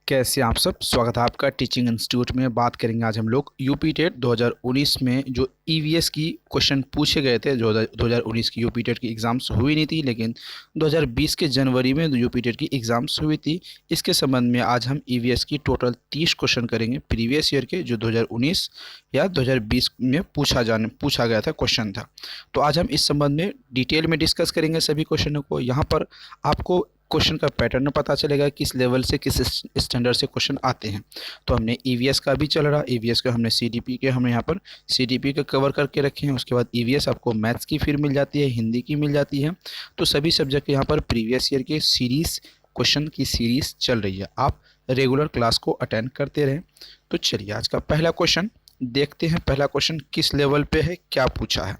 कैसे आप सब। स्वागत है आपका टीचिंग इंस्टीट्यूट में। बात करेंगे आज हम लोग यूपी टेट 2019 में जो ईवीएस की क्वेश्चन पूछे गए थे। जो 2019 की यूपी टेट की एग्ज़ाम्स हुई नहीं थी, लेकिन 2020 के जनवरी में यूपी टेट की एग्ज़ाम्स हुई थी। इसके संबंध में आज हम ईवीएस की टोटल 30 क्वेश्चन करेंगे प्रीवियस ईयर के, जो 2019 या 2020 में पूछा गया था, क्वेश्चन था। तो आज हम इस संबंध में डिटेल में डिस्कस करेंगे सभी क्वेश्चनों को। यहाँ पर आपको क्वेश्चन का पैटर्न पता चलेगा, किस लेवल से किस स्टैंडर्ड से क्वेश्चन आते हैं। तो हमने ईवीएस का भी चल रहा, ईवीएस का हमने सीडीपी के, हमने यहाँ पर सीडीपी का कवर करके रखे हैं। उसके बाद ईवीएस आपको मैथ्स की फिर मिल जाती है, हिंदी की मिल जाती है। तो सभी सब्जेक्ट यहाँ पर प्रीवियस ईयर के सीरीज़ क्वेश्चन की सीरीज़ चल रही है। आप रेगुलर क्लास को अटेंड करते रहें। तो चलिए आज का पहला क्वेश्चन देखते हैं। पहला क्वेश्चन किस लेवल पे है, क्या पूछा है।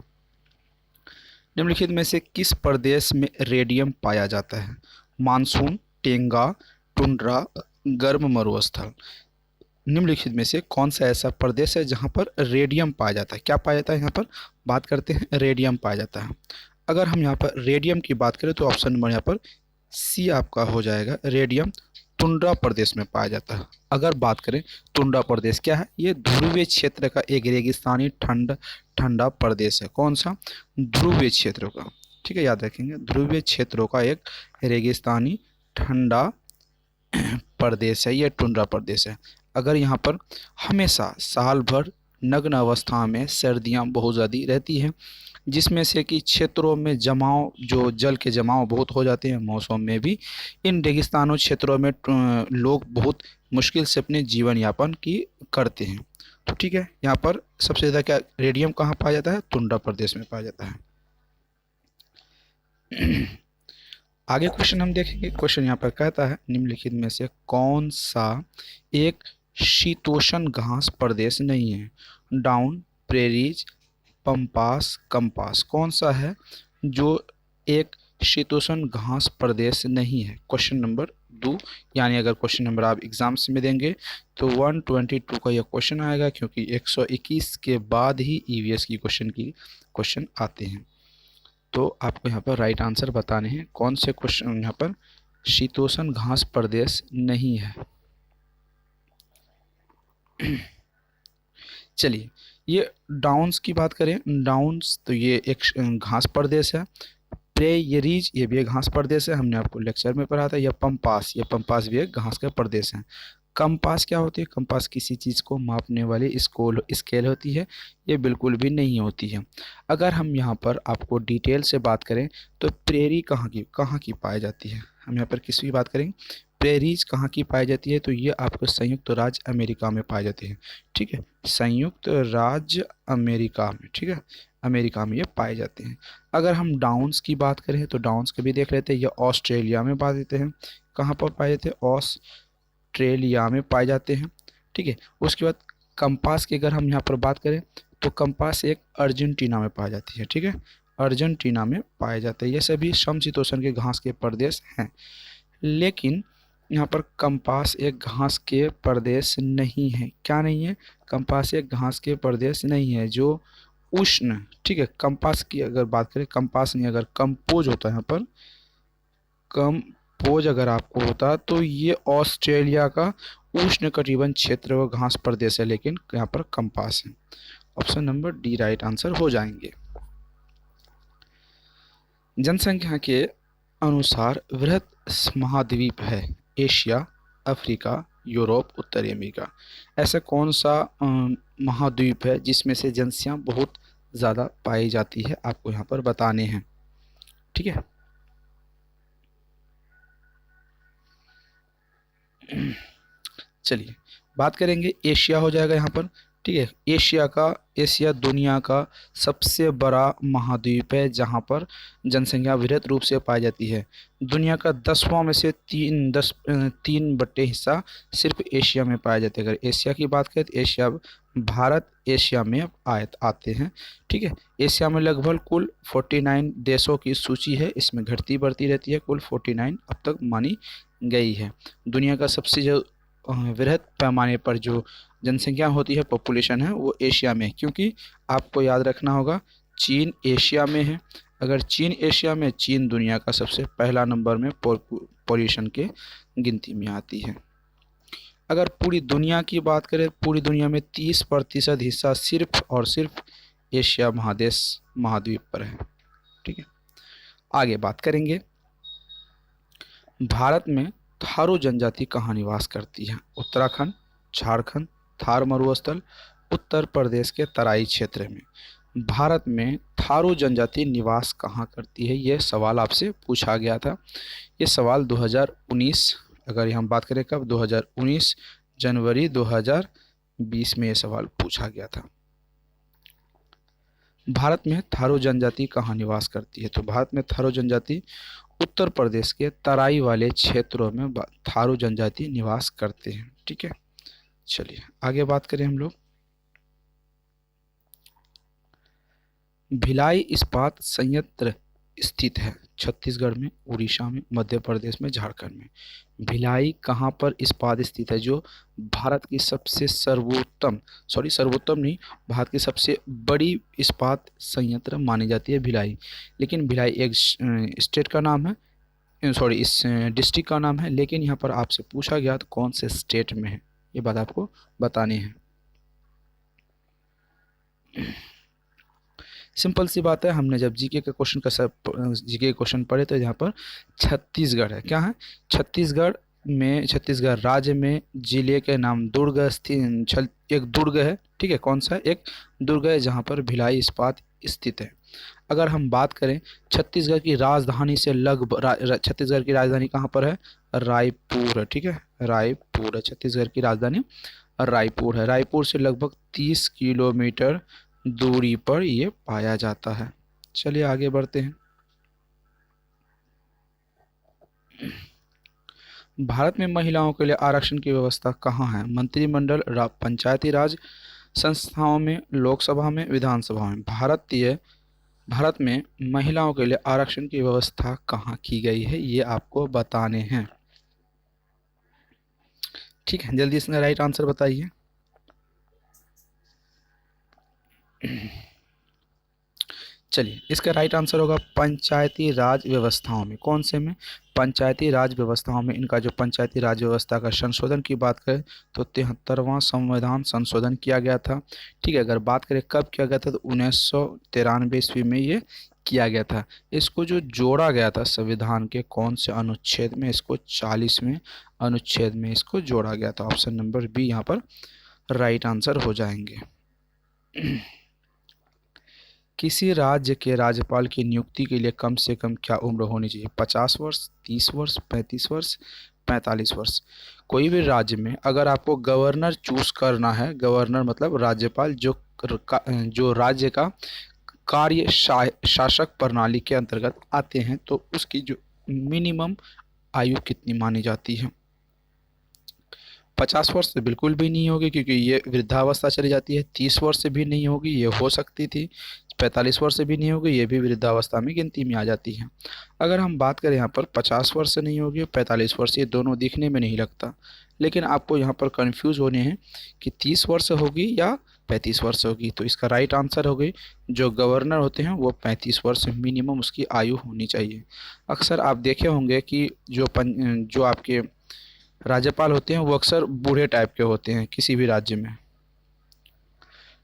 निम्नलिखित में से किस प्रदेश में रेडियम पाया जाता है। मानसून, टेंगा, टुंड्रा, गर्म मरुस्थल। निम्नलिखित में से कौन सा ऐसा प्रदेश है जहाँ पर रेडियम पाया जाता है। क्या पाया जाता है, यहाँ पर बात करते हैं, रेडियम पाया जाता है। अगर हम यहाँ पर रेडियम की बात करें तो ऑप्शन नंबर यहाँ पर सी आपका हो जाएगा। रेडियम टुंड्रा प्रदेश में पाया जाता है। अगर बात करें टुंड्रा प्रदेश क्या है, ये ध्रुवीय क्षेत्र का एक रेगिस्तानी ठंडा प्रदेश है। कौन सा, ध्रुवीय क्षेत्रों का, ठीक है, याद रखेंगे, ध्रुवीय क्षेत्रों का एक रेगिस्तानी ठंडा प्रदेश है, ये टुंड्रा प्रदेश है। अगर यहाँ पर हमेशा साल भर नग्न अवस्था में सर्दियाँ बहुत ज़्यादा रहती हैं, जिसमें से कि क्षेत्रों में जमाव, जो जल के जमाव बहुत हो जाते हैं मौसम में भी, इन रेगिस्तानों क्षेत्रों में लोग बहुत मुश्किल से अपने जीवन यापन की करते हैं। तो ठीक है, यहाँ पर सबसे ज़्यादा क्या रेडियम कहाँ पाया जाता है, टुंड्रा प्रदेश में पाया जाता है। आगे क्वेश्चन हम देखेंगे। क्वेश्चन यहाँ पर कहता है, निम्नलिखित में से कौन सा एक शीतोष्ण घास प्रदेश नहीं है। Down, prairies, pampas, compass. कौन सा है जो एक शीतोष्ण घास प्रदेश नहीं है। क्वेश्चन नंबर 2, यानी अगर क्वेश्चन नंबर आप एग्जाम्स में देंगे तो 122 का यह क्वेश्चन आएगा, क्योंकि 121 के बाद ही ईवीएस की क्वेश्चन आते हैं। तो आपको यहाँ पर राइट आंसर बताने हैं, कौन से क्वेश्चन यहाँ पर शीतोष्ण घास प्रदेश नहीं है। चलिए, ये डाउन्स की बात करें, डाउन्स तो ये एक घास प्रदेश है। प्रेयरीज ये भी एक घास प्रदेश है, हमने आपको लेक्चर में पढ़ा था। यह पंपास, ये पंपास भी एक घास का प्रदेश है। कंपास क्या होती है, कंपास किसी चीज़ को मापने वाली स्केल होती है, ये बिल्कुल भी नहीं होती है। अगर हम यहाँ पर आपको डिटेल से बात करें तो प्रेरी कहाँ की पाई जाती है। हम यहाँ पर किसकी बात करेंगे, प्रेरीज कहाँ की पाई जाती है, तो ये आपको संयुक्त राज्य अमेरिका में पाई जाती है। ठीक है, संयुक्त राज्य अमेरिका में, ठीक है, अमेरिका में ये पाए जाते हैं। अगर हम डाउन्स की बात करें तो डाउन्स को भी देख लेते हैं, ये ऑस्ट्रेलिया में पाए जाते हैं। कहाँ पर पाए जाते हैं, ऑस्ट्रेलिया में पाए जाते हैं। ठीक है, उसके बाद कंपास की अगर हम यहाँ पर बात करें तो कंपास एक अर्जेंटीना में पाई जाती है। ठीक है, अर्जेंटीना में पाए जाते हैं। ये सभी समशीतोष्ण के घास के प्रदेश हैं, लेकिन यहाँ पर कंपास एक घास के प्रदेश नहीं है। क्या नहीं है, कंपास एक घास के प्रदेश नहीं है जो उष्ण, ठीक है। कंपास की अगर बात करें, कंपास नहीं, अगर कंपोज होता है यहाँ पर, कंपोज अगर आपको होता तो ये ऑस्ट्रेलिया का उष्ण कटिबंध क्षेत्र व घास प्रदेश है, लेकिन यहाँ पर कंपास है। Option number D right answer हो जाएंगे। जनसंख्या के अनुसार वृहद महाद्वीप है, एशिया, अफ्रीका, यूरोप, उत्तरी अमेरिका। ऐसा कौन सा महाद्वीप है जिसमें से जनसंख्या बहुत ज़्यादा पाई जाती है, आपको यहाँ पर बताने हैं। ठीक है, चलिए बात करेंगे, एशिया हो जाएगा यहाँ पर। ठीक है, एशिया दुनिया का सबसे बड़ा महाद्वीप है जहाँ पर जनसंख्या वृहद रूप से पाई जाती है। दुनिया का 10वां में से 3 बट्टे हिस्सा सिर्फ एशिया में पाया जाता है। अगर एशिया की बात करें तो भारत एशिया में आते हैं। ठीक है, एशिया में लगभग कुल 49 देशों की सूची है, इसमें घटती बढ़ती रहती है, कुल 49 अब तक मानी गई है। दुनिया का सबसे जो वृहद पैमाने पर जो जनसंख्या होती है, पॉपुलेशन है, वो एशिया में है, क्योंकि आपको याद रखना होगा चीन एशिया में है। अगर चीन एशिया में, चीन दुनिया का सबसे पहला नंबर में पॉपुलेशन के गिनती में आती है। अगर पूरी दुनिया की बात करें, पूरी दुनिया में 30% हिस्सा सिर्फ और सिर्फ एशिया महाद्वीप पर है। ठीक है, आगे बात करेंगे। भारत में थारू जनजाति कहाँ निवास करती है? उत्तराखंड, झारखंड, थार मरुस्थल, उत्तर प्रदेश के तराई क्षेत्र में भारत में थारू जनजाति निवास कहाँ करती है? ये सवाल आपसे पूछा गया था। ये सवाल 2019, अगर हम बात करें कब, 2019 जनवरी 2020 में ये सवाल पूछा गया था। भारत में थारू जनजाति कहाँ निवास करती है? तो भारत में थारू जनजाति उत्तर प्रदेश के तराई वाले क्षेत्रों में थारू जनजाति निवास करते हैं। ठीक है, चलिए आगे बात करें हम लोग। भिलाई इस्पात संयंत्र स्थित है छत्तीसगढ़ में, उड़ीसा में, मध्य प्रदेश में, झारखंड में। भिलाई कहाँ पर इस्पात स्थित है? जो भारत की सबसे सर्वोत्तम नहीं, भारत की सबसे बड़ी इस्पात संयंत्र मानी जाती है भिलाई। लेकिन भिलाई एक स्टेट का नाम है, इस डिस्ट्रिक्ट का नाम है, लेकिन यहाँ पर आपसे पूछा गया तो कौन से स्टेट में है, ये बात आपको बतानी है। सिंपल सी बात है, हमने जब जीके के क्वेश्चन पढ़े तो यहाँ पर छत्तीसगढ़ है। क्या है? छत्तीसगढ़ राज्य में जिले के नाम दुर्ग स्थित एक दुर्ग है। ठीक है, कौन सा? एक दुर्ग है जहाँ पर भिलाई इस्पात स्थित है। अगर हम बात करें छत्तीसगढ़ की राजधानी से लगभग, छत्तीसगढ़ की राजधानी कहाँ पर है? रायपुर है। ठीक है, रायपुर है छत्तीसगढ़ की राजधानी, रायपुर है। रायपुर से लगभग 30 किलोमीटर दूरी पर ये पाया जाता है। चलिए आगे बढ़ते हैं। भारत में महिलाओं के लिए आरक्षण की व्यवस्था कहाँ है? मंत्रिमंडल, पंचायती राज संस्थाओं में, लोकसभा में, विधानसभा में। भारत में महिलाओं के लिए आरक्षण की व्यवस्था कहाँ की गई है, ये आपको बताने हैं। ठीक है, जल्दी इसमें राइट आंसर बताइए। चलिए, इसका राइट आंसर होगा पंचायती राज व्यवस्थाओं में। कौन से में? पंचायती राज व्यवस्थाओं में। इनका जो पंचायती राज व्यवस्था का संशोधन की बात करें तो 73वां संविधान संशोधन किया गया था। ठीक है, अगर बात करें कब किया गया था तो 1993 ईस्वी में ये किया गया था। इसको जो जोड़ा गया था संविधान के कौन से अनुच्छेद में? इसको 40वें अनुच्छेद में इसको जोड़ा गया था। ऑप्शन नंबर बी यहाँ पर राइट आंसर हो जाएंगे। किसी राज्य के राज्यपाल की नियुक्ति के लिए कम से कम क्या उम्र होनी चाहिए? 50 वर्ष, 30 वर्ष, 35 वर्ष, 45 वर्ष। कोई भी राज्य में अगर आपको गवर्नर चूज करना है, गवर्नर मतलब राज्यपाल, जो राज्य का कार्य शासक प्रणाली के अंतर्गत आते हैं, तो उसकी जो मिनिमम आयु कितनी मानी जाती है? 50 वर्ष से बिल्कुल भी नहीं होगी क्योंकि ये वृद्धावस्था चली जाती है। 30 वर्ष से भी नहीं होगी, ये हो सकती थी। 45 वर्ष से भी नहीं होगी, ये भी वृद्धावस्था में गिनती में आ जाती है। अगर हम बात करें यहाँ पर 50 वर्ष से नहीं होगी, 45 वर्ष, ये दोनों दिखने में नहीं लगता, लेकिन आपको यहाँ पर कन्फ्यूज़ होने हैं कि 30 वर्ष होगी या 35 वर्ष होगी। तो इसका राइट आंसर हो गई, जो गवर्नर होते हैं वो 35 वर्ष मिनिमम उसकी आयु होनी चाहिए। अक्सर आप देखे होंगे कि जो आपके राज्यपाल होते हैं वो अक्सर बूढ़े टाइप के होते हैं किसी भी राज्य में।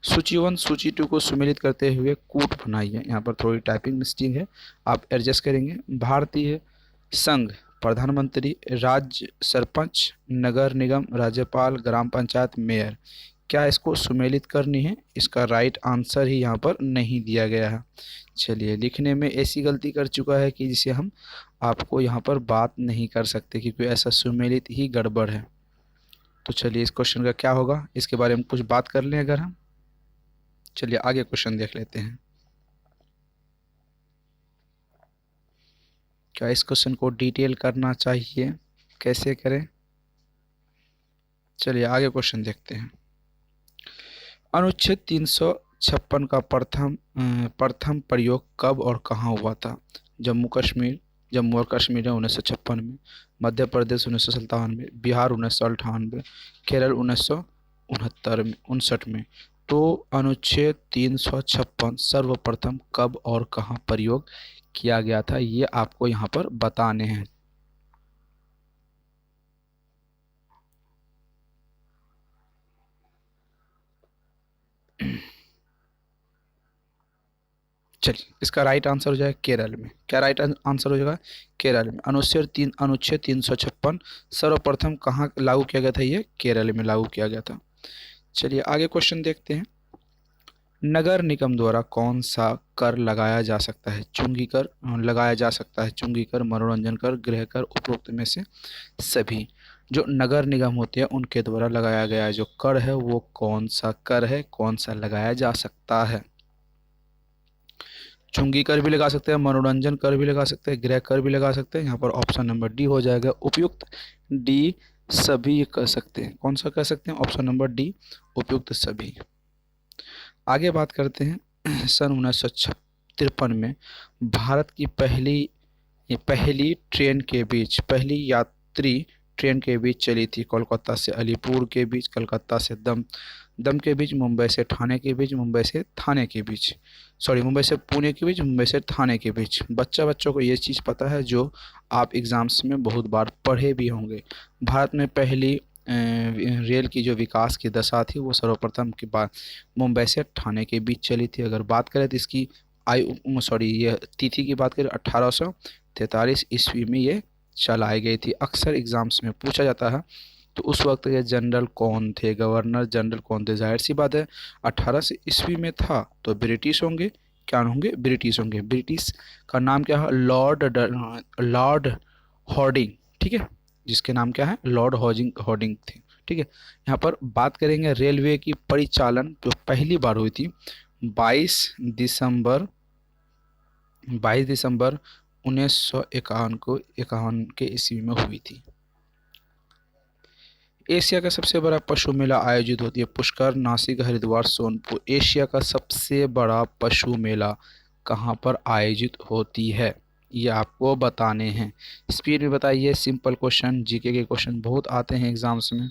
सूची 1 सूची 2 को सुमेलित करते हुए कूट बनाइए। यहाँ पर थोड़ी टाइपिंग मिस्टेक है, आप एडजस्ट करेंगे। भारतीय संघ, प्रधानमंत्री, राज्य सरपंच, नगर निगम, राज्यपाल, ग्राम पंचायत, मेयर। क्या इसको सुमेलित करनी है? इसका राइट आंसर ही यहाँ पर नहीं दिया गया है। चलिए, लिखने में ऐसी गलती कर चुका है कि जिसे हम आपको यहाँ पर बात नहीं कर सकते क्योंकि ऐसा सुमेलित ही गड़बड़ है। तो चलिए, इस क्वेश्चन का क्या होगा इसके बारे में कुछ बात कर लें अगर हम। चलिए आगे क्वेश्चन देख लेते हैं। क्या इस क्वेश्चन को डिटेल करना चाहिए? कैसे करें? चलिए आगे क्वेश्चन देखते हैं। अनुच्छेद 356 का प्रथम प्रयोग कब और कहाँ हुआ था? जम्मू और कश्मीर है 1956 में, मध्य प्रदेश 1957 में, बिहार 1998, केरल 1959 में। तो अनुच्छेद 356 सर्वप्रथम कब और कहाँ प्रयोग किया गया था, ये आपको यहाँ पर बताने हैं। चलिए, इसका राइट आंसर हो जाएगा केरल में। क्या राइट आंसर हो जाएगा? केरल में। अनुच्छेद 356 सर्वप्रथम कहाँ लागू किया गया था? ये केरल में लागू किया गया था। चलिए आगे क्वेश्चन देखते हैं। नगर निगम द्वारा कौन सा कर लगाया जा सकता है? चुंगी कर लगाया जा सकता है। चुंगी कर, मनोरंजन कर, गृह कर, उपरोक्त में से सभी। जो नगर निगम होते हैं उनके द्वारा लगाया गया जो कर है वो कौन सा कर है, कौन सा लगाया जा सकता है? चुंगी कर भी लगा सकते हैं, मनोरंजन कर भी लगा सकते हैं, गृह कर भी लगा सकते हैं। यहाँ पर ऑप्शन नंबर डी हो जाएगा उपयुक्त। डी सभी ये कर सकते हैं। कौन सा कर सकते हैं? ऑप्शन नंबर डी उपयुक्त सभी। आगे बात करते हैं सन 1953 में भारत की पहली ट्रेन के बीच, पहली यात्री ट्रेन के बीच चली थी। कोलकाता से अलीपुर के बीच, कलकत्ता से दम के बीच, मुंबई से ठाणे के बीच, मुंबई से थाने के बीच, सॉरी मुंबई से पुणे के बीच, मुंबई से थाने के बीच। बच्चों को ये चीज़ पता है जो आप एग्ज़ाम्स में बहुत बार पढ़े भी होंगे। भारत में पहली रेल की जो विकास की दशा थी वो सर्वप्रथम के बाद मुंबई से ठाणे के बीच चली थी। अगर बात करें तो इसकी ये तिथि की बात करें 1843 ईस्वी में ये चलाई गई थी। अक्सर एग्ज़ाम्स में पूछा जाता है। तो उस वक्त के जनरल कौन थे? गवर्नर जनरल कौन थे? जाहिर सी बात है 1800 ईस्वी में था तो ब्रिटिश होंगे। क्या होंगे? ब्रिटिश होंगे। ब्रिटिश का नाम क्या है? Lord Harding. ठीक है, जिसके नाम क्या है? लॉर्ड हॉर्डिंग थे। ठीक है। यहाँ पर बात करेंगे रेलवे की परिचालन जो पहली बार हुई थी 22 दिसंबर 1951 को 51 के ईस्वी में हुई थी। एशिया का सबसे बड़ा पशु मेला आयोजित होती है पुष्कर, नासिक, हरिद्वार, सोनपुर। एशिया का सबसे बड़ा पशु मेला कहाँ पर आयोजित होती है? ये आपको बताने हैं। स्पीड में बताइए। सिंपल क्वेश्चन, जीके के क्वेश्चन बहुत आते हैं एग्जाम्स में।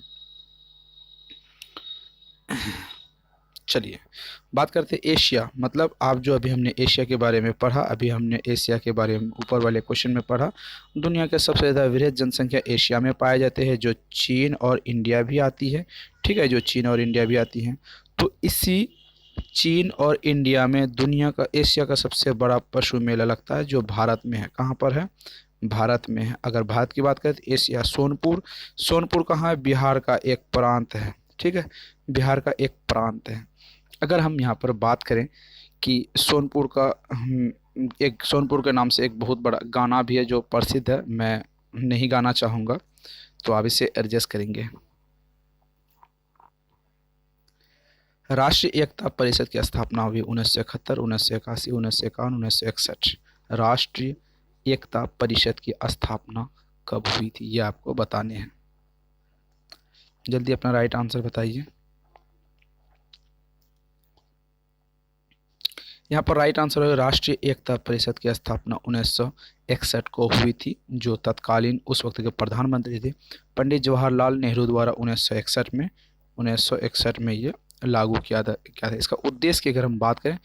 चलिए बात करते हैं एशिया, मतलब आप जो अभी हमने एशिया के बारे में पढ़ा, अभी हमने एशिया के बारे में ऊपर वाले क्वेश्चन में पढ़ा। दुनिया के सबसे ज़्यादा वृहद जनसंख्या एशिया में पाए जाते हैं जो चीन और इंडिया भी आती है। ठीक है, जो चीन और इंडिया भी आती हैं। तो इसी चीन और इंडिया में दुनिया का एशिया का सबसे बड़ा पशु मेला लगता है जो भारत में है। कहाँ पर है? भारत में है। अगर भारत की बात करें तो एशिया सोनपुर कहाँ है? बिहार का एक प्रांत है। ठीक है, बिहार का एक प्रांत है। अगर हम यहाँ पर बात करें कि सोनपुर का एक सोनपुर के नाम से एक बहुत बड़ा गाना भी है जो प्रसिद्ध है, मैं नहीं गाना चाहूँगा तो आप इसे एडजस्ट करेंगे। राष्ट्रीय एकता परिषद की स्थापना हुई 1971, 1981, 1951, 1961। राष्ट्रीय एकता परिषद की स्थापना कब हुई थी? ये आपको बताने हैं। जल्दी अपना राइट आंसर बताइए। यहाँ पर राइट आंसर है राष्ट्रीय एकता परिषद की स्थापना 1961 को हुई थी। जो तत्कालीन उस वक्त के प्रधानमंत्री थे पंडित जवाहरलाल नेहरू द्वारा 1961 में ये लागू किया था। इसका उद्देश्य की अगर हम बात करें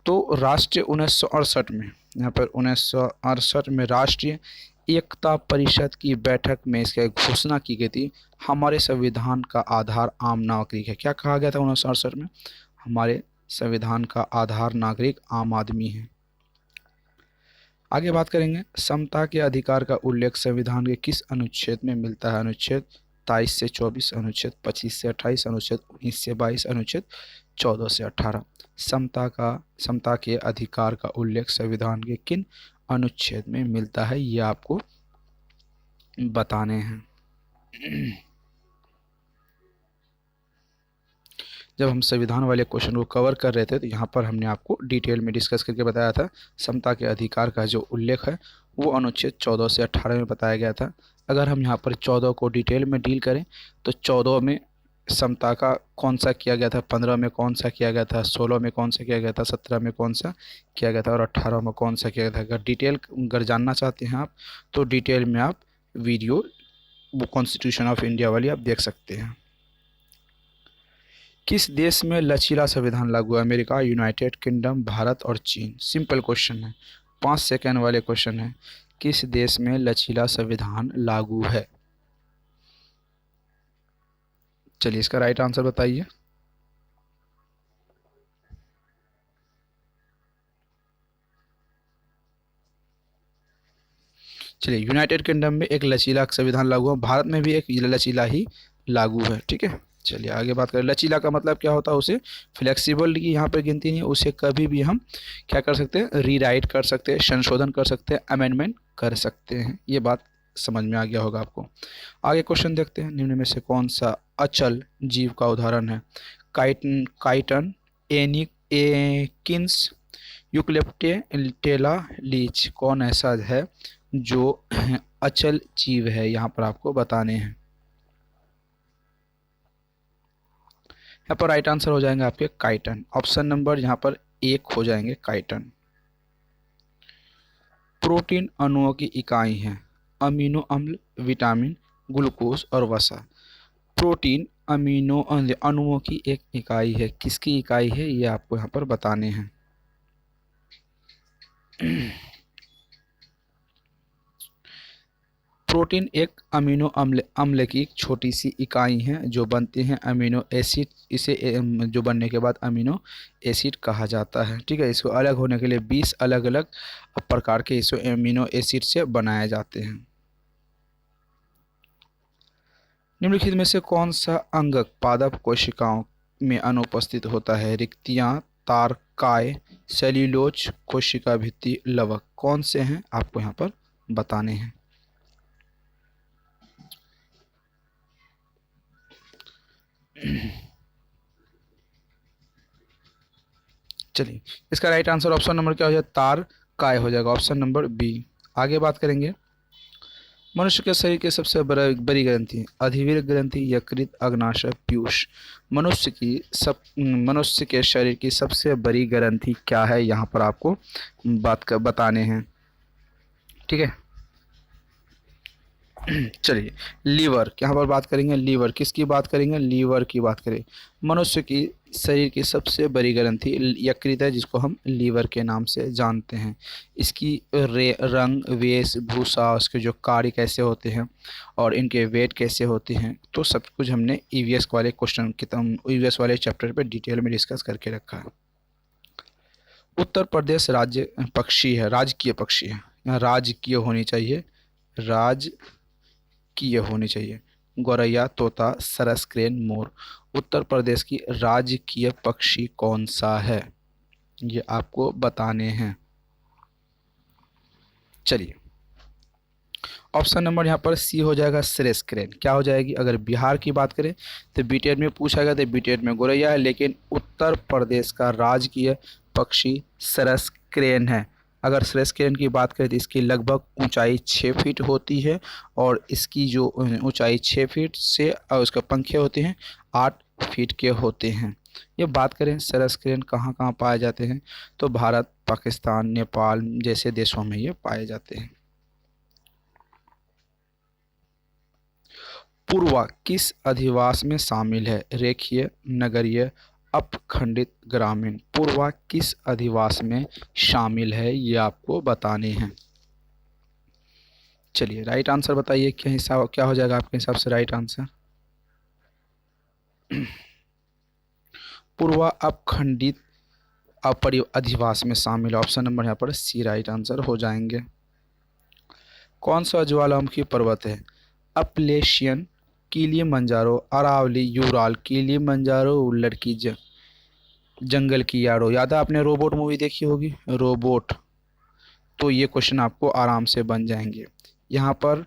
तो राष्ट्रीय 1968 में, यहाँ पर 1968 में राष्ट्रीय एकता परिषद की बैठक में इसका घोषणा की गई थी। हमारे संविधान का आधार आम नागरिक है। क्या कहा गया था 1968 में? हमारे संविधान का आधार नागरिक आम आदमी है। आगे बात करेंगे समता के अधिकार का उल्लेख संविधान के किस अनुच्छेद में मिलता है? अनुच्छेद 23 से 24, अनुच्छेद 25 से 28, अनुच्छेद 19 से 22, अनुच्छेद 14 से 18। समता के अधिकार का उल्लेख संविधान के किन अनुच्छेद में मिलता है? ये आपको बताने हैं। जब हम संविधान वाले क्वेश्चन को कवर कर रहे थे तो यहाँ पर हमने आपको डिटेल में डिस्कस करके बताया था समता के अधिकार का जो उल्लेख है वो अनुच्छेद 14 से 18 में बताया गया था। अगर हम यहाँ पर 14 को डिटेल में डील करें तो 14 में समता का कौन सा किया गया था, 15 में कौन सा किया गया था, 16 में कौन सा किया गया था, 17 में कौन सा किया गया था और 18 में कौन सा किया गया था। अगर जानना चाहते हैं आप तो डिटेल में आप वीडियो वो कॉन्स्टिट्यूशन ऑफ इंडिया वाली आप देख सकते हैं। किस देश में लचीला संविधान लागू है? अमेरिका, यूनाइटेड किंगडम, भारत और चीन। सिंपल क्वेश्चन है, 5 सेकेंड वाले क्वेश्चन है। किस देश में लचीला संविधान लागू है? चलिए इसका राइट आंसर बताइए। चलिए, यूनाइटेड किंगडम में एक लचीला संविधान लागू है, भारत में भी एक लचीला ही लागू है। ठीक है, चलिए आगे बात करें। लचीला का मतलब क्या होता है, उसे फ्लेक्सिबल की यहाँ पर गिनती नहीं है, उसे कभी भी हम क्या कर सकते हैं, रीराइट कर सकते हैं, संशोधन कर सकते हैं, अमेंडमेंट कर सकते हैं। ये बात समझ में आ गया होगा आपको। आगे क्वेश्चन देखते हैं, निम्न में से कौन सा अचल जीव का उदाहरण है। काइटन काइटन एनिकिंस यूक्लिप्टेला लीच, कौन ऐसा है जो अचल जीव है, यहाँ पर आपको बताने हैं। यहाँ पर राइट आंसर हो जाएंगे आपके काइटन, ऑप्शन नंबर यहाँ पर 1 हो जाएंगे काइटन। प्रोटीन अणुओं की इकाई हैं, अमीनो अम्ल, विटामिन, ग्लूकोज और वसा। प्रोटीन अमीनो अणुओं की एक इकाई है, किसकी इकाई है ये आपको यहाँ पर बताने हैं। प्रोटीन एक अमीनो अम्ल की छोटी सी इकाई है जो बनती हैं अमीनो एसिड, इसे जो बनने के बाद अमीनो एसिड कहा जाता है। ठीक है, इसको अलग होने के लिए 20 अलग अलग प्रकार के इसको अमीनो एसिड से बनाए जाते हैं। निम्नलिखित में से कौन सा अंगक पादप कोशिकाओं में अनुपस्थित होता है। रिक्तियाँ, तारकाय, सेल्यूलोज, कोशिका भित्ति, लवक, कौन से हैं आपको यहाँ पर बताने हैं। चलिए, इसका राइट आंसर ऑप्शन नंबर क्या हो जाएगा, तार काय हो जाएगा, ऑप्शन नंबर बी। आगे बात करेंगे, मनुष्य के शरीर की सबसे बड़ी ग्रंथि, अधिवीर ग्रंथि, यकृत, अग्नाशय, पीयूष। मनुष्य के शरीर की सबसे बड़ी ग्रंथि क्या है, यहाँ पर आपको बताने हैं। ठीक है, चलिए, लीवर यहाँ पर बात करेंगे। लीवर किसकी बात करेंगे, लीवर की बात करें। मनुष्य की शरीर की सबसे बड़ी ग्रंथि यकृत है, जिसको हम लीवर के नाम से जानते हैं। इसकी रंग, वेशभूषा, उसके जो कार्य कैसे होते हैं और इनके वेट कैसे होते हैं, तो सब कुछ हमने ईवीएस वाले क्वेश्चन ईवीएस वाले चैप्टर पे डिटेल में डिस्कस करके रखा है। उत्तर प्रदेश राज्य पक्षी है, राजकीय पक्षी है, यहाँ राजकीय होनी चाहिए, राजकीय होनी चाहिए। गौरैया, तोता, सरस, क्रेन, मोर। उत्तर प्रदेश की राजकीय पक्षी कौन सा है, ये आपको बताने हैं। चलिए, ऑप्शन नंबर यहाँ पर सी हो जाएगा, सरस क्रेन। क्या हो जाएगी, अगर बिहार की बात करें तो बीटेड में पूछा गया तो बीटेड में गौरैया है, लेकिन उत्तर प्रदेश का राजकीय पक्षी सरस क्रेन है। अगर सरस क्रेन की बात करें तो इसकी लगभग ऊंचाई 6 फीट होती है और इसकी जो ऊंचाई 6 फीट से और उसके पंखे होते हैं 8 फीट के होते हैं। ये बात करें सरस क्रेन कहाँ कहाँ पाए जाते हैं, तो भारत, पाकिस्तान, नेपाल जैसे देशों में ये पाए जाते हैं। पूर्वा किस अधिवास में शामिल है, रेखीय, नगरीय, अपखंडित, ग्रामीण। पूर्वा किस अधिवास में शामिल है, ये आपको बताने हैं। चलिए, राइट आंसर बताइए, क्या हो जाएगा आपके हिसाब से राइट आंसर। पूर्वा अपखंडित अधिवास में शामिल, ऑप्शन नंबर यहाँ पर सी राइट आंसर हो जाएंगे। कौन सा ज्वालामुखी पर्वत है, Appalachian, Kilimanjaro, Aravalli, Ural. Kilimanjaro लड़की जंगल की यारो, याद है आपने रोबोट मूवी देखी होगी, रोबोट, तो ये क्वेश्चन आपको आराम से बन जाएंगे। यहाँ पर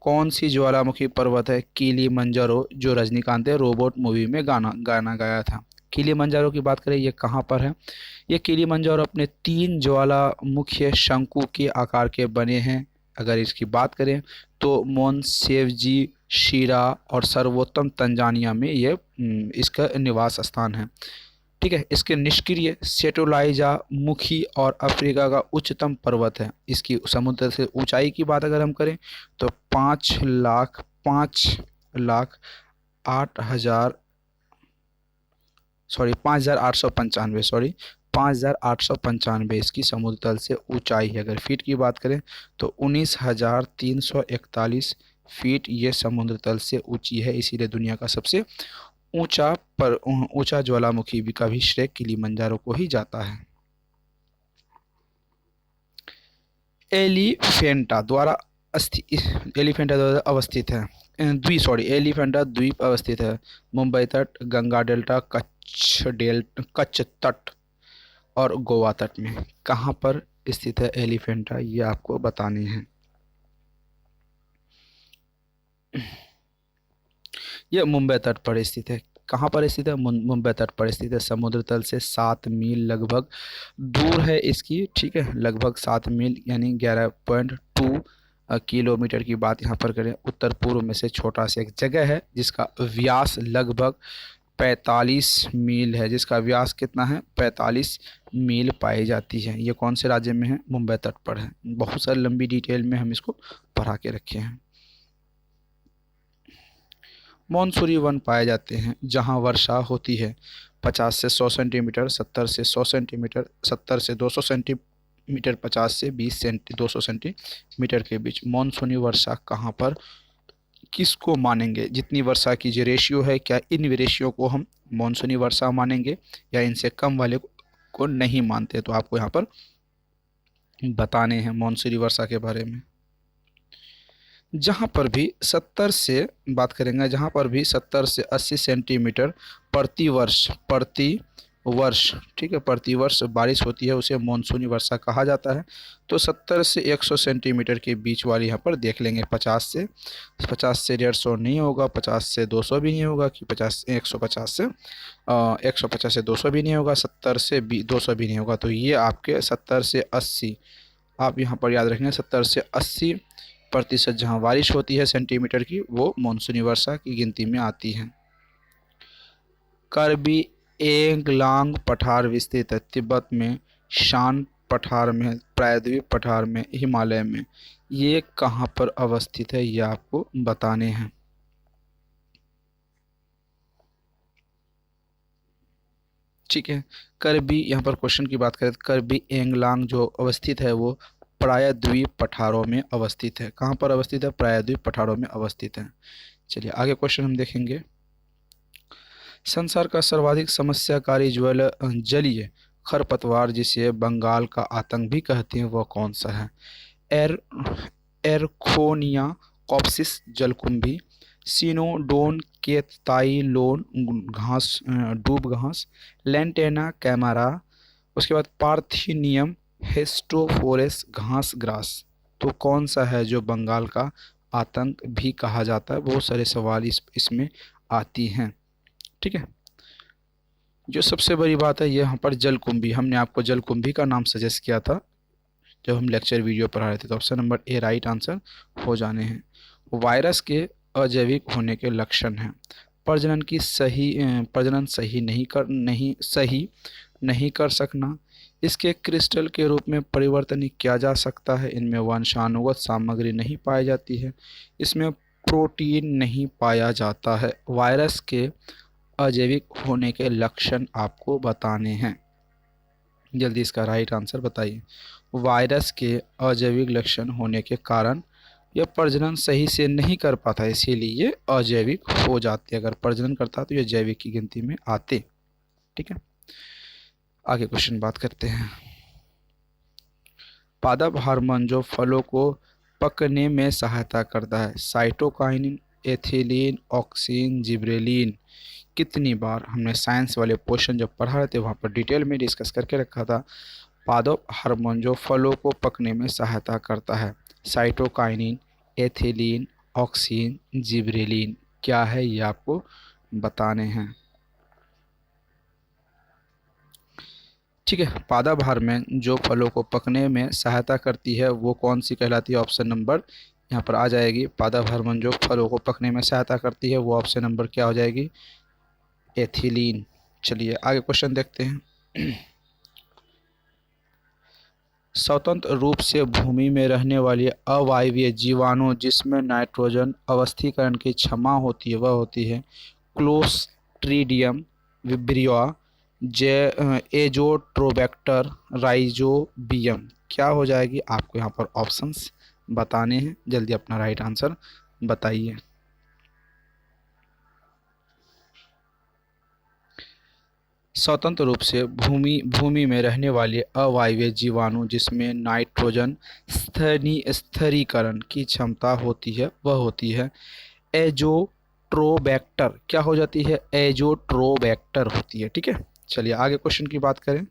कौन सी ज्वालामुखी पर्वत है, किलिमंजारो, जो रजनीकांत ने रोबोट मूवी में गाना गाया था। किलिमंजारो की बात करें, ये कहाँ पर है, ये किलिमंजारो अपने 3 ज्वालामुखी शंकु के आकार के बने हैं। अगर इसकी बात करें तो मोन्सेवजी, शीरा और सर्वोत्तम तंजानिया में ये इसका निवास स्थान है। ठीक है, इसके निष्क्रिय सेटोलाइजा मुखी और अफ्रीका का उच्चतम पर्वत है। इसकी समुद्र से ऊंचाई की बात अगर हम करें तो 5,895 इसकी समुद्र तल से ऊंचाई है। अगर फीट की बात करें तो 19,341 फीट ये समुद्र तल से ऊंची है, इसीलिए दुनिया का सबसे ऊंचा ज्वालामुखी का भी श्रेय किलिमंजारो को ही जाता है। एलिफेंटा द्वारा एलिफेंटा द्वारा अवस्थित है, एलिफेंटा द्वीप अवस्थित है। मुंबई तट, गंगा डेल्टा, कच्छ तट और गोवा तट में कहाँ पर स्थित है एलिफेंटा, ये आपको बतानी है। ये मुंबई तट पर स्थित है। कहाँ पर स्थित है? मुंबई तट पर स्थित है। समुद्र तल से 7 मील लगभग दूर है इसकी, ठीक है, लगभग 7 मील यानी 11.2 किलोमीटर की बात यहाँ पर करें। उत्तर पूर्व में से छोटा सा एक जगह है जिसका व्यास लगभग 45 मील है, जिसका व्यास कितना है? 45 मील पाई जाती है। ये कौन से राज्य में है? मुंबई तट पर है। बहुत सारी लंबी डिटेल में हम इसको पढ़ा के रखे हैं। मानसूनी वन पाए जाते हैं जहां वर्षा होती है 50 से 100 सेंटीमीटर, 70 से 100 सेंटीमीटर, 70 से 200 सेंटीमीटर, 50 से 200 सेंटीमीटर के बीच। मानसूनी वर्षा कहाँ पर, किसको मानेंगे? जितनी वर्षा की जो रेशियो है, क्या इन रेशियो को हम मानसूनी वर्षा मानेंगे या इनसे कम वाले को नहीं मानते? तो आपको यहाँ पर बताने हैं मानसूनी वर्षा के बारे में। जहाँ पर भी 70 से बात करेंगे, जहाँ पर भी 70 से 80 सेंटीमीटर प्रति वर्ष, ठीक है, प्रति वर्ष बारिश होती है, उसे मानसूनी वर्षा कहा जाता है। तो 70 से 100 सेंटीमीटर के बीच वाली यहाँ पर देख लेंगे। 50 से 150 नहीं होगा, 50 से 200 भी नहीं होगा, कि 150 से 200 भी नहीं होगा, 70 से 200 भी नहीं होगा। तो ये आपके 70 से 80, आप यहाँ पर याद रखेंगे 70 से 80% जहाँ बारिश होती है सेंटीमीटर की, वो मानसूनी वर्षा की गिनती में आती है। कार्बी एंगलांग पठार विस्तृत है तिब्बत में, शान पठार में, प्रायद्वीप पठार में, हिमालय में। ये कहाँ पर अवस्थित है, ये आपको बताने हैं। ठीक है, कार्बी, यहाँ पर क्वेश्चन की बात करें तो कार्बी एंगलांग जो अवस्थित है वो प्रायद्वीप पठारों में अवस्थित है। कहाँ पर अवस्थित है? प्रायद्वीप पठारों में अवस्थित है। चलिए आगे क्वेश्चन हम देखेंगे। संसार का सर्वाधिक समस्याकारी जलीय खरपतवार जिसे बंगाल का आतंक भी कहते हैं वह कौन सा है? एर एरखोनिया कॉप्सिस जलकुंभी, सिनोडोन केताइलोन घास, डूब घास, लेंटेना कैमरा, उसके बाद पार्थिनियम हेस्टोफोरेस घास ग्रास। तो कौन सा है जो बंगाल का आतंक भी कहा जाता है? बहुत सारे सवाल इसमें आती हैं, ठीक है। जो सबसे बड़ी बात है यहाँ पर जलकुंभी, हमने आपको जलकुंभी का नाम सजेस्ट किया था जब हम लेक्चर वीडियो पढ़ा रहे थे। तो option number A right answer हो जाने हैं। वायरस के अजैविक होने के लक्षण हैं। प्रजनन सही नहीं कर सकना, इसके क्रिस्टल के रूप में परिवर्तन किया जा सकता है, इनमें वंशानुगत सामग्री नहीं पाई जाती है, इसमें प्रोटीन नहीं पाया जाता है। वायरस के अजैविक होने के लक्षण आपको बताने हैं। जल्दी इसका राइट आंसर बताइए। वायरस के अजैविक लक्षण होने के कारण यह प्रजनन सही से नहीं कर पाता, इसीलिए ये अजैविक हो जाते। अगर प्रजनन करता तो ये जैविक की गिनती में आते, ठीक है। आगे क्वेश्चन बात करते हैं। पादप हार्मोन जो फलों को पकने में सहायता करता है, साइटोकाइनिन, एथिलीन, ऑक्सिन, जिब्रेलिन। कितनी बार हमने साइंस वाले पोर्शन जब पढ़ा रहे थे वहाँ पर डिटेल में डिस्कस करके रखा था। पादप हार्मोन जो फलों को पकने में सहायता करता है, साइटोकाइनिन, एथिलीन, ऑक्सिन, जिब्रेलिन। क्या है ये आपको बताने हैं, ठीक है। पादप हार्मोन जो फलों को पकने में सहायता करती है वो कौन सी कहलाती है? ऑप्शन नंबर यहाँ पर आ जाएगी। पादप हार्मोन जो फलों को पकने में सहायता करती है वो ऑप्शन नंबर क्या हो जाएगी? एथिलीन। चलिए आगे क्वेश्चन देखते हैं। स्वतंत्र रूप से भूमि में रहने वाली अवायवीय जीवाणु जिसमें नाइट्रोजन अवस्थीकरण की क्षमा होती है वह होती है क्लोस्ट्रीडियम विब्रियोआ, एजोट्रोबैक्टर, राइजोबियम। क्या हो जाएगी? आपको यहाँ पर ऑप्शंस बताने हैं, जल्दी अपना राइट आंसर बताइए। स्वतंत्र रूप से भूमि में रहने वाले अवायवीय जीवाणु जिसमें नाइट्रोजन स्थिरीकरण की क्षमता होती है वह होती है एजोट्रोबैक्टर। क्या हो जाती है? एजोट्रोबैक्टर होती है। ठीक है, चलिए आगे क्वेश्चन की बात करें।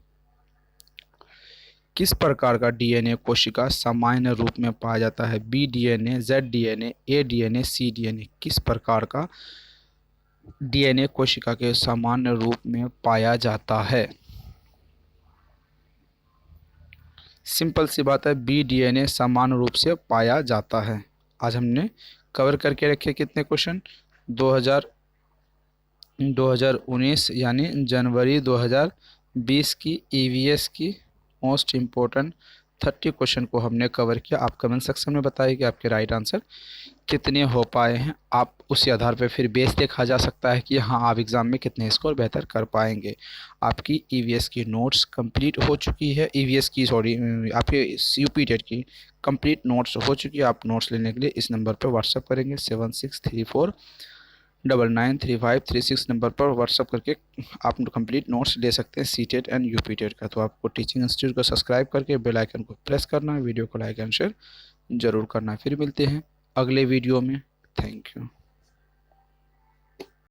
किस प्रकार का डीएनए कोशिका सामान्य रूप में पाया जाता है? बी डीएनए, जेड डीएनए, ए डीएनए, सी डीएनए। किस प्रकार का डीएनए कोशिका के सामान्य रूप में पाया जाता है? सिंपल सी बात है, बी डीएनए सामान्य रूप से पाया जाता है। आज हमने कवर करके रखे कितने क्वेश्चन? 2019 यानी जनवरी 2020 की ईवीएस की मोस्ट इम्पोर्टेंट 30 क्वेश्चन को हमने कवर किया। आप कमेंट सेक्शन में बताइए कि आपके राइट आंसर कितने हो पाए हैं। आप उसी आधार पर फिर बेस देखा जा सकता है कि हाँ आप एग्ज़ाम में कितने स्कोर बेहतर कर पाएंगे। आपकी ईवीएस की नोट्स कंप्लीट हो चुकी है, आपके यूपी टेट की कंप्लीट नोट्स हो चुकी है। आप नोट्स लेने के लिए इस नंबर पर व्हाट्सअप करेंगे 7634993536 नंबर पर व्हाट्सअप करके आप कंप्लीट नोट्स ले सकते हैं सीटेट एंड यूपी टेट का। तो आपको टीचिंग इंस्टीट्यूट को सब्सक्राइब करके बेल आइकन को प्रेस करना है, वीडियो को लाइक एंड शेयर जरूर करना है। फिर मिलते हैं अगले वीडियो में। Thank you.